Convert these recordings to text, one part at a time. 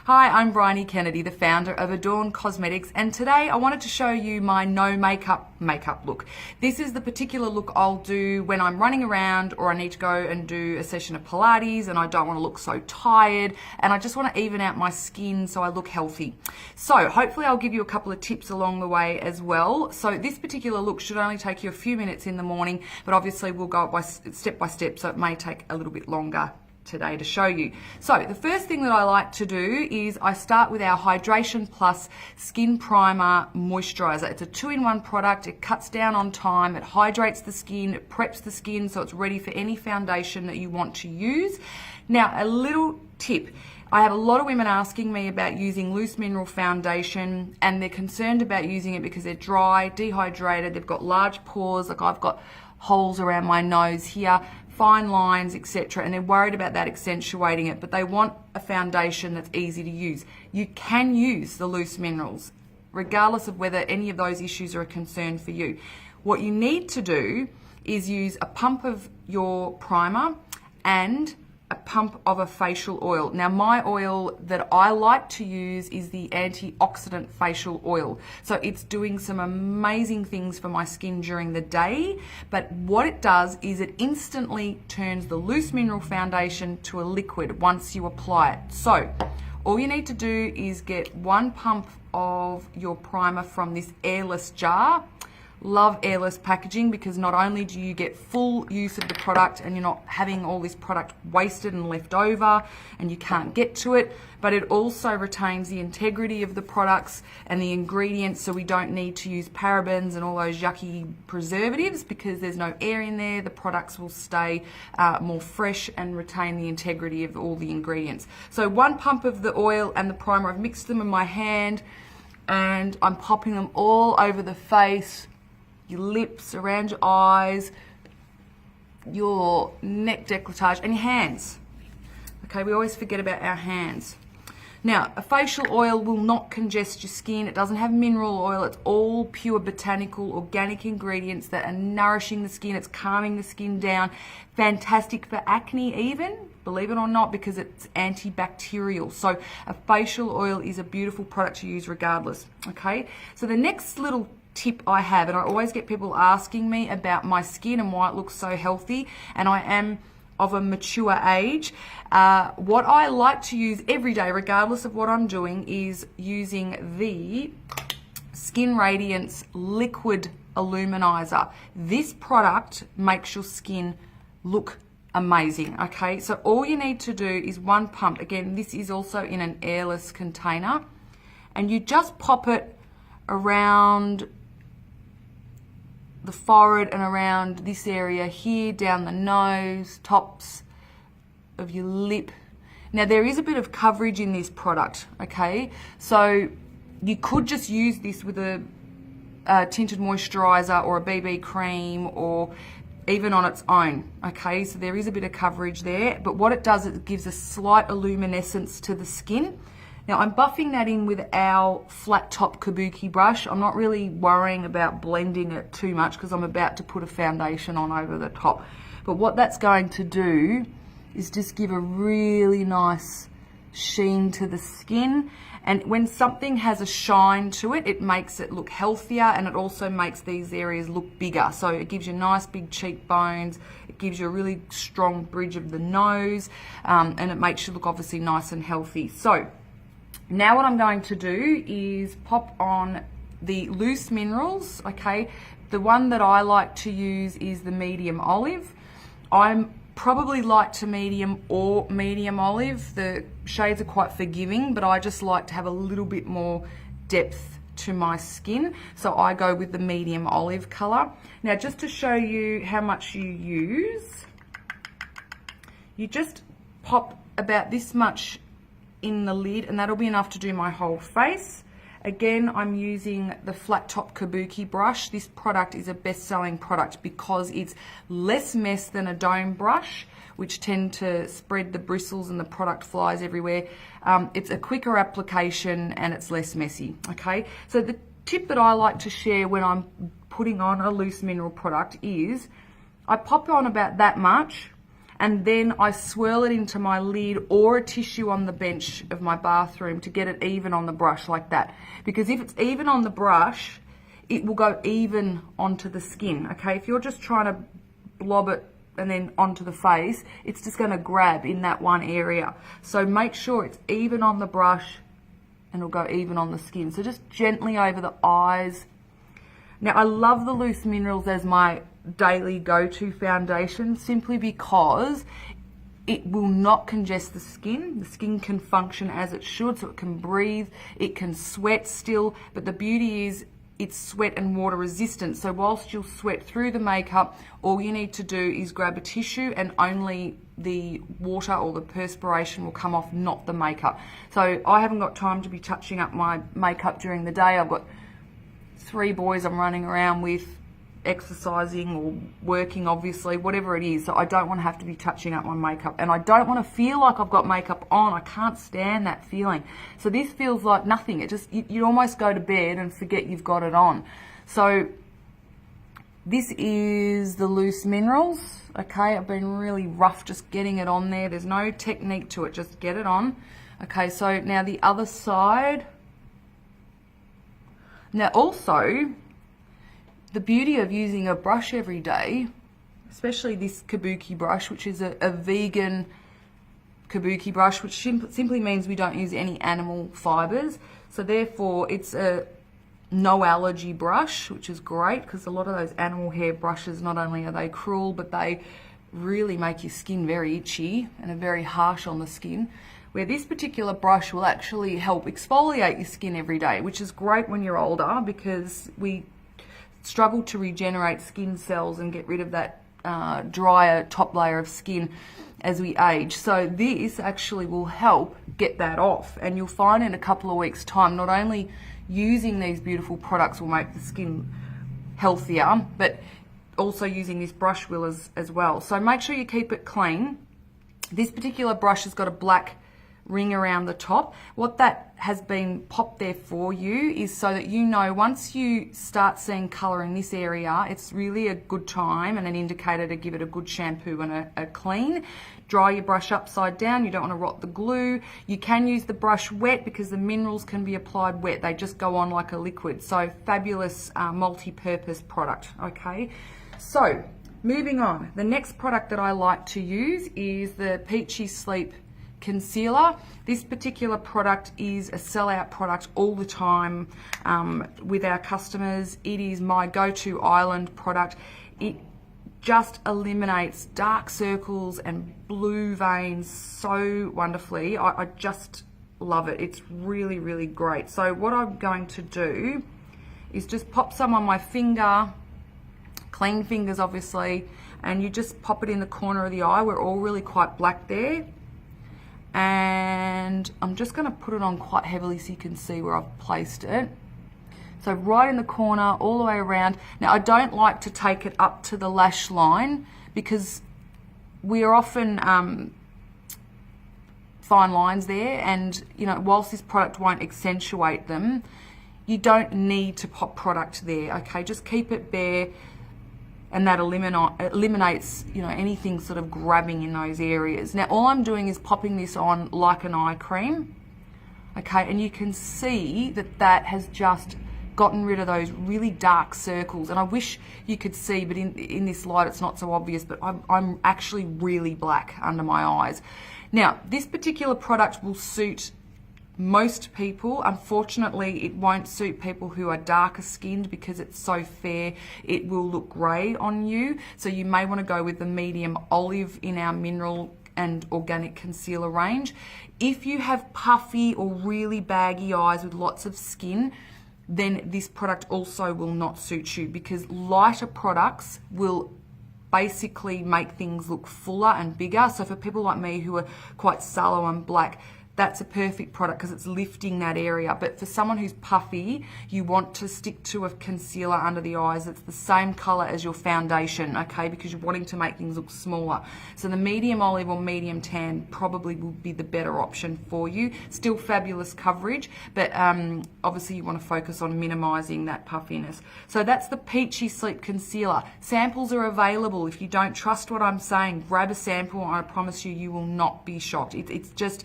Hi, I'm Bryony Kennedy, the founder of Adorn Cosmetics, and today I wanted to show you my no makeup look. This is the particular look I'll do when I'm running around or I need to go and do a session of Pilates and I don't want to look so tired and I just want to even out my skin so I look healthy. So hopefully I'll give you a couple of tips along the way as well. So this particular look should only take you a few minutes in the morning, but obviously we'll go step by step, so it may take a little bit longer today to show you. So the first thing that I like to do is I start with our Hydration Plus Skin Primer Moisturizer. It's a 2-in-1 product. It cuts down on time, it hydrates the skin, it preps the skin so it's ready for any foundation that you want to use. Now, a little tip. I have a lot of women asking me about using loose mineral foundation and they're concerned about using it because they're dry, dehydrated, they've got large pores, like I've got holes around my nose here, fine lines, etc., and they're worried about that accentuating it, but they want a foundation that's easy to use. You can use the loose minerals regardless of whether any of those issues are a concern for you. What you need to do is use a pump of your primer and a pump of a facial oil. Now, my oil that I like to use is the antioxidant facial oil. So it's doing some amazing things for my skin during the day, but what it does is it instantly turns the loose mineral foundation to a liquid once you apply it. So all you need to do is get 1 pump of your primer from this airless jar. Love airless packaging because not only do you get full use of the product and you're not having all this product wasted and left over and you can't get to it, but it also retains the integrity of the products and the ingredients, so we don't need to use parabens and all those yucky preservatives because there's no air in there. The products will stay more fresh and retain the integrity of all the ingredients. So 1 pump of the oil and the primer, I've mixed them in my hand and I'm popping them all over the face, your lips, around your eyes, your neck décolletage, and your hands. Okay, we always forget about our hands. Now, a facial oil will not congest your skin. It doesn't have mineral oil. It's all pure botanical, organic ingredients that are nourishing the skin. It's calming the skin down. Fantastic for acne even, believe it or not, because it's antibacterial. So a facial oil is a beautiful product to use regardless. Okay, so the next little tip I have, and I always get people asking me about my skin and why it looks so healthy, and I am of a mature age. What I like to use every day, regardless of what I'm doing, is using the Skin Radiance Liquid Illuminizer. This product makes your skin look amazing. Okay, so all you need to do is 1 pump. Again, this is also in an airless container, and you just pop it around the forehead and around this area here, down the nose, tops of your lip. Now, there is a bit of coverage in this product, okay? So you could just use this with a tinted moisturizer or a BB cream or even on its own, okay? So there is a bit of coverage there, but what it does, it gives a slight luminescence to the skin. Now, I'm buffing that in with our flat top kabuki brush. I'm not really worrying about blending it too much because I'm about to put a foundation on over the top. But what that's going to do is just give a really nice sheen to the skin. And when something has a shine to it, it makes it look healthier, and it also makes these areas look bigger. So it gives you nice big cheekbones, it gives you a really strong bridge of the nose, and it makes you look obviously nice and healthy. So now what I'm going to do is pop on the loose minerals, okay? The one that I like to use is the medium olive. I'm probably light to medium or medium olive. The shades are quite forgiving, but I just like to have a little bit more depth to my skin, so I go with the medium olive color. Now, just to show you how much you use, you just pop about this much in the lid and that'll be enough to do my whole face. Again, I'm using the flat top kabuki brush. This product is a best-selling product because it's less mess than a dome brush, which tend to spread the bristles and the product flies everywhere. It's a quicker application and it's less messy, okay? So the tip that I like to share when I'm putting on a loose mineral product is I pop on about that much and then I swirl it into my lid or a tissue on the bench of my bathroom to get it even on the brush like that. Because if it's even on the brush, it will go even onto the skin, okay? If you're just trying to blob it and then onto the face, it's just going to grab in that one area. So make sure it's even on the brush and it'll go even on the skin. So just gently over the eyes. Now, I love the Loose Minerals as my daily go-to foundation simply because it will not congest the skin. The skin can function as it should, so it can breathe, it can sweat still, but the beauty is it's sweat and water resistant. So whilst you'll sweat through the makeup, all you need to do is grab a tissue and only the water or the perspiration will come off, not the makeup. So I haven't got time to be touching up my makeup during the day. I've got 3 boys I'm running around with, exercising or working, obviously, whatever it is. So I don't want to have to be touching up my makeup, and I don't want to feel like I've got makeup on. I can't stand that feeling. So this feels like nothing. It just, you almost go to bed and forget you've got it on. So this is the Loose Minerals. Okay, I've been really rough just getting it on there. There's no technique to it, just get it on. Okay, so now the other side. Now also, the beauty of using a brush every day, especially this kabuki brush, which is a vegan kabuki brush, which simply means we don't use any animal fibers. So therefore it's a no allergy brush, which is great because a lot of those animal hair brushes, not only are they cruel, but they really make your skin very itchy and are very harsh on the skin. Where this particular brush will actually help exfoliate your skin every day, which is great when you're older because we struggle to regenerate skin cells and get rid of that drier top layer of skin as we age. So this actually will help get that off, and you'll find in a couple of weeks' time, not only using these beautiful products will make the skin healthier, but also using this brush will as well. So make sure you keep it clean. This particular brush has got a black ring around the top. What that has been popped there for you is so that you know once you start seeing colour in this area, it's really a good time and an indicator to give it a good shampoo and a clean. Dry your brush upside down. You don't want to rot the glue. You can use the brush wet because the minerals can be applied wet. They just go on like a liquid. So fabulous multi-purpose product, okay? So moving on, the next product that I like to use is the Peachy Sleep Concealer. This particular product is a sellout product all the time with our customers. It is my go-to island product. It just eliminates dark circles and blue veins so wonderfully. I just love it. It's really, really great. So what I'm going to do is just pop some on my finger, clean fingers obviously, and you just pop it in the corner of the eye. We're all really quite black there. And I'm just going to put it on quite heavily so you can see where I've placed it. So right in the corner, all the way around. Now I don't like to take it up to the lash line because we are often fine lines there, and you know, whilst this product won't accentuate them, you don't need to pop product there, okay? Just keep it bare, and that eliminates, you know, anything sort of grabbing in those areas. Now all I'm doing is popping this on like an eye cream, okay, and you can see that that has just gotten rid of those really dark circles. And I wish you could see, but in this light it's not so obvious, but I'm actually really black under my eyes. Now this particular product will suit most people. Unfortunately, it won't suit people who are darker skinned because it's so fair. It will look grey on you. So you may want to go with the medium olive in our mineral and organic concealer range. If you have puffy or really baggy eyes with lots of skin, then this product also will not suit you because lighter products will basically make things look fuller and bigger. So for people like me who are quite sallow and black, that's a perfect product because it's lifting that area. But for someone who's puffy, you want to stick to a concealer under the eyes that's the same color as your foundation, okay, because you're wanting to make things look smaller. So the medium olive or medium tan probably will be the better option for you. Still fabulous coverage, but obviously you want to focus on minimizing that puffiness. So that's the Peachy Sleep Concealer. Samples are available. If you don't trust what I'm saying, grab a sample. I promise you, you will not be shocked. It's just,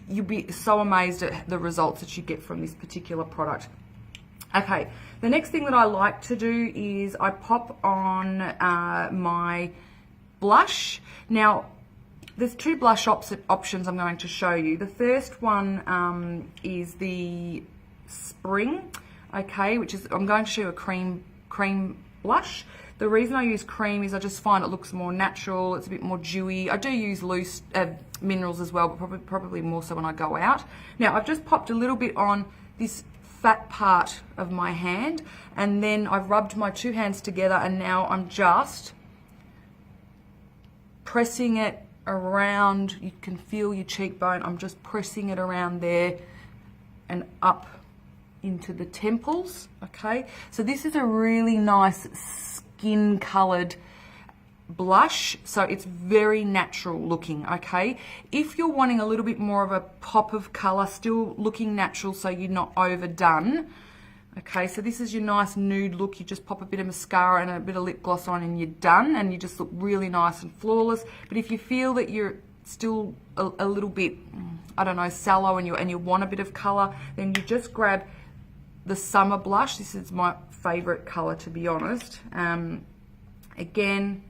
you'll be so amazed at the results that you get from this particular product. Okay, the next thing that I like to do is I pop on my blush. Now, there's two blush options I'm going to show you. The first one is the Spring, okay, which is, I'm going to show you a cream blush. The reason I use cream is I just find it looks more natural, it's a bit more dewy. I do use loose minerals as well, but probably more so when I go out. Now, I've just popped a little bit on this fat part of my hand, and then I've rubbed my two hands together, and now I'm just pressing it around. You can feel your cheekbone. I'm just pressing it around there and up into the temples, okay? So this is a really nice skin colored blush, so it's very natural looking, okay? If you're wanting a little bit more of a pop of color, still looking natural so you're not overdone, okay, so this is your nice nude look. You just pop a bit of mascara and a bit of lip gloss on and you're done, and you just look really nice and flawless. But if you feel that you're still a little bit, I don't know, sallow, and you want a bit of color, then you just grab the Summer Blush. This is my favorite color, to be honest. Again,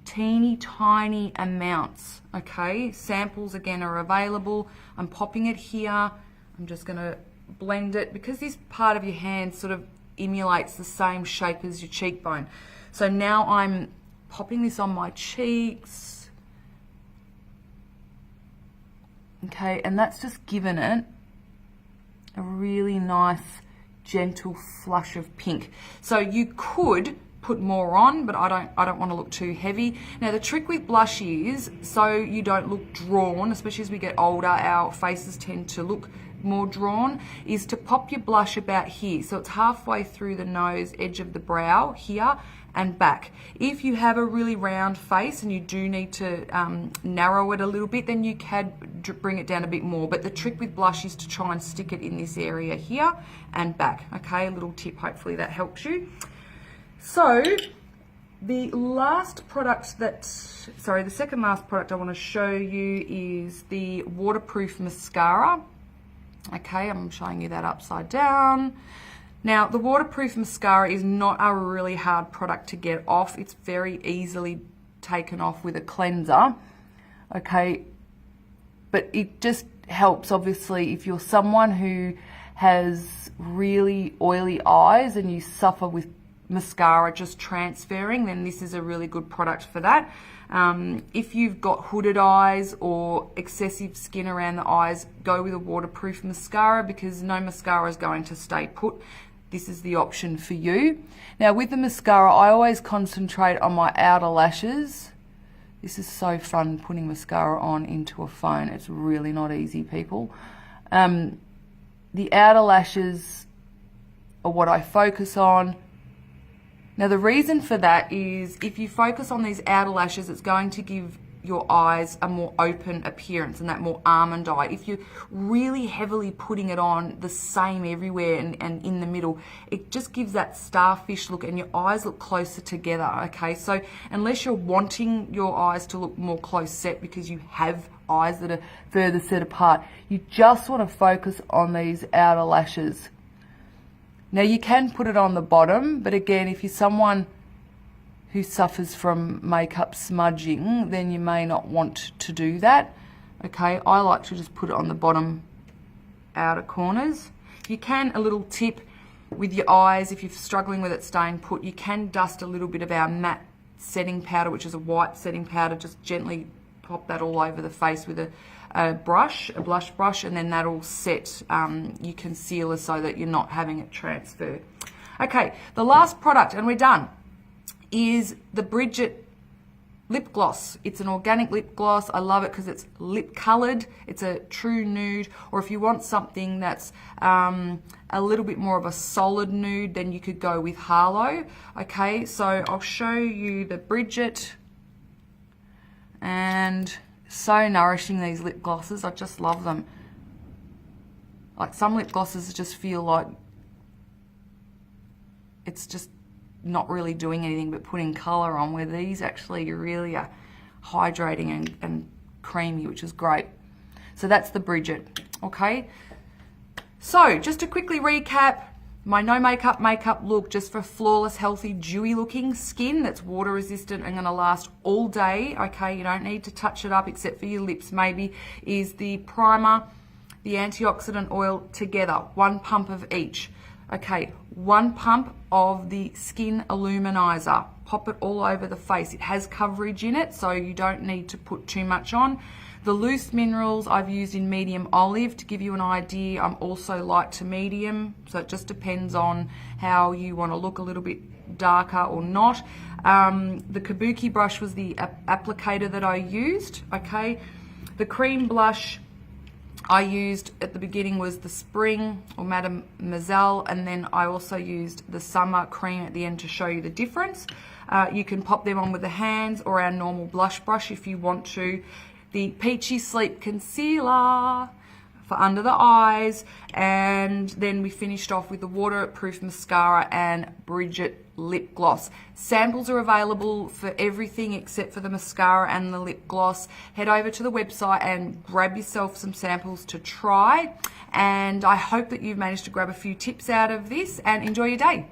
teeny tiny amounts, okay? Samples again are available. I'm popping it here. I'm just gonna blend it because this part of your hand sort of emulates the same shape as your cheekbone. So now I'm popping this on my cheeks, okay, and that's just given it a really nice gentle flush of pink. So you could put more on, but I don't want to look too heavy. Now the trick with blush is, so you don't look drawn, especially as we get older, our faces tend to look more drawn, is to pop your blush about here. So it's halfway through the nose, edge of the brow here and back. If you have a really round face and you do need to narrow it a little bit, then you can bring it down a bit more. But the trick with blush is to try and stick it in this area here and back. Okay, a little tip, hopefully that helps you. So the last product that, sorry, the second last product I want to show you is the waterproof mascara. Okay, I'm showing you that upside down. Now, the waterproof mascara is not a really hard product to get off. It's very easily taken off with a cleanser, okay? But it just helps, obviously, if you're someone who has really oily eyes and you suffer with mascara just transferring, then this is a really good product for that. If you've got hooded eyes or excessive skin around the eyes, go with a waterproof mascara because no mascara is going to stay put. This is the option for you. Now with the mascara, I always concentrate on my outer lashes. This is so fun, putting mascara on into a phone. It's really not easy, people. The outer lashes are what I focus on. Now the reason for that is if you focus on these outer lashes, it's going to give your eyes a more open appearance and that more almond eye. If you're really heavily putting it on the same everywhere and in the middle, it just gives that starfish look and your eyes look closer together, okay? So unless you're wanting your eyes to look more close set because you have eyes that are further set apart, you just want to focus on these outer lashes. Now you can put it on the bottom, but again, if you're someone who suffers from makeup smudging, then you may not want to do that. Okay, I like to just put it on the bottom outer corners. You can, a little tip with your eyes, if you're struggling with it staying put, you can dust a little bit of our matte setting powder, which is a white setting powder, just gently pop that all over the face with a blush brush, and then that'll set your concealer so that you're not having it transfer. Okay, the last product, and we're done, is the Brigitte lip gloss. It's an organic lip gloss. I love it because it's lip colored. It's a true nude. Or if you want something that's a little bit more of a solid nude, then you could go with Harlow. Okay, so I'll show you the Brigitte. And so nourishing, these lip glosses. I just love them. Like some lip glosses just feel like it's just not really doing anything but putting colour on, where these actually really are hydrating and creamy, which is great. So that's the Brigitte, okay? So just to quickly recap, my no makeup look, just for flawless, healthy, dewy looking skin that's water resistant and gonna last all day, okay? You don't need to touch it up except for your lips maybe, is the primer, the antioxidant oil together, 1 pump of each. Okay, 1 pump of the Skin Illuminizer. Pop it all over the face. It has coverage in it, so you don't need to put too much on. The loose minerals I've used in medium olive to give you an idea. I'm also light to medium, so it just depends on how you want to look, a little bit darker or not. The Kabuki brush was the applicator that I used, okay. The cream blush I used at the beginning was the Spring or Mademoiselle, and then I also used the Summer cream at the end to show you the difference. You can pop them on with the hands or our normal blush brush if you want to. The Peachy Sleep Concealer for under the eyes, and then we finished off with the waterproof mascara and Brigitte Lip Gloss. Samples are available for everything except for the mascara and the lip gloss. Head over to the website and grab yourself some samples to try, and I hope that you've managed to grab a few tips out of this, and enjoy your day.